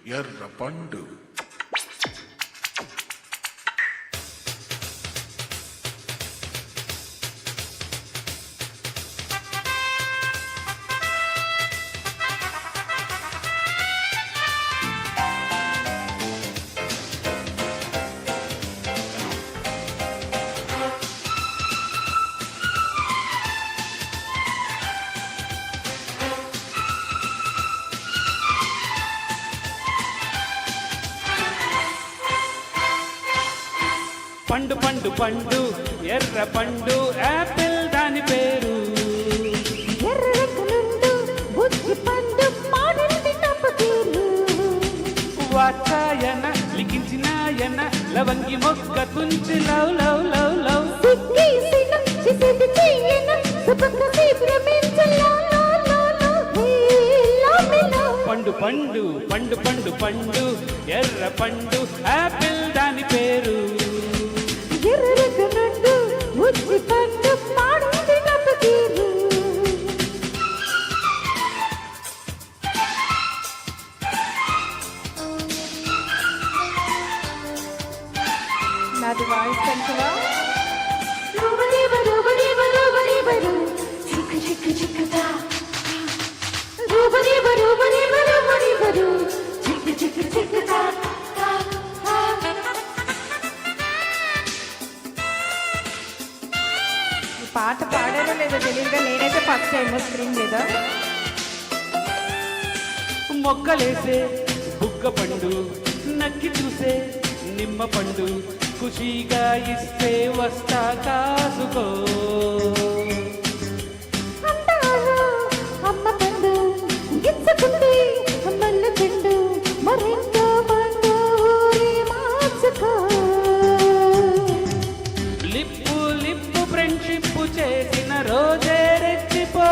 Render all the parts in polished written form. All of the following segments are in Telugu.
ఎర్ర పండు. పండు పండు పండు ఎర్ర పండు యాపిల్ దాని పేరు. వాచాయన లిఖించినాయన లవంగి మొక్క తుంచి లవ్ లవ్ లవ్ లవ్. పండు పండు పండు పండు పండు ఎర్ర పండు యాపిల్ దాని పేరు. నాది వాయిస్ తెలుసువా? పాట పాడానో లేదో తెలియదుగా, నేనైతే ఫస్ట్ టైం స్క్రీన్ లేదా. మొక్కలేసే బుగ్గ పండు నక్కి చూసే నిమ్మ పండు ఖుషీగా ఇస్తే వస్తా కాసుకో. అమ్మ పండు గిచ్చుకుంది మల్ల చెండు మరెంతో పండు మార్చుకో. లిప్పు లిప్పు ఫ్రెండ్షిప్ చేసిన రోజే రెచ్చిపో.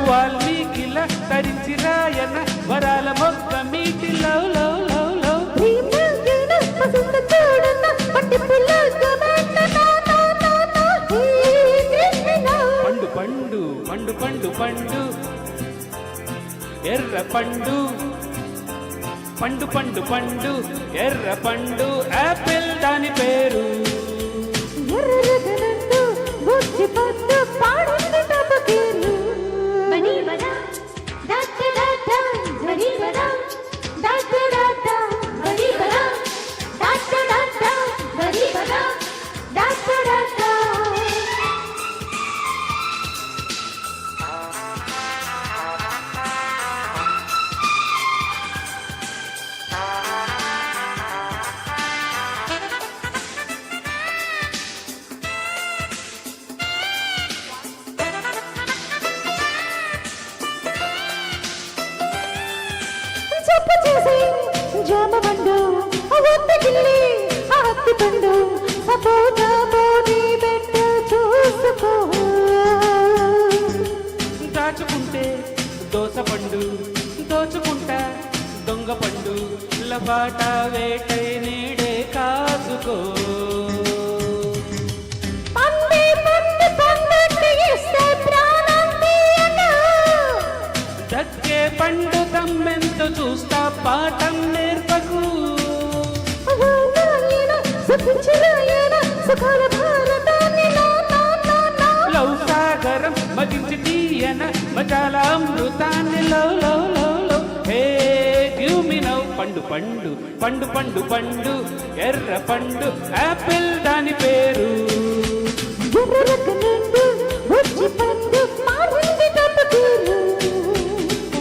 వాల్మీకిల తరించి రాయన వరాల మొక్క మీటి లవ్ లవ్ లవ్ లవ్. పండు పండు పండు పండు పండు ఎర్ర పండు. పండు పండు పండు ఎర్ర పండు యాపిల్ దాని పేరు. జామబండు ఒత్తగిల్లి అత్తి పండు సపోటా బోడి బెట్ట చూసుకో. దాచుకుంటే దోస పండు దోచుకుంటా దొంగ పండు లబాట వేటై నీడే కాసుకో. దక్కే పండు తమ్మెంత చూస్తా పాఠం నేర్పకు. లవ్ సాగరం మగించి తీయన మజాల అమృతాన్ని లవ్ లవ్ లవ్ లవ్. హే గివ్ మీ నౌ. పండు పండు పండు పండు పండు ఎర్ర పండు యాపిల్ దాని పేరు.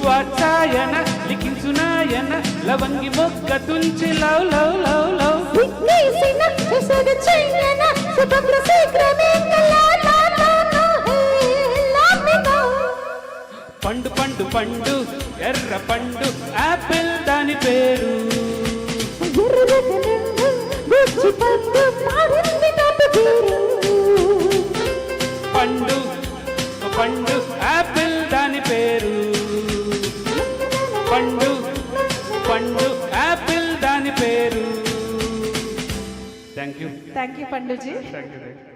వాచాయన లిఖించునాయన లవంగి మొక్క తుంచి లవ్ లవ్ లవ్ లవ్. పండు పండు పండు ఎర్ర పండు యాపిల్ దాని పేరు. పండు పండు యాపిల్ దాని పేరు. పండు పండు యాపిల్ దాని పేరు. థ్యాంక్ యూ పండుజీ. Thank you.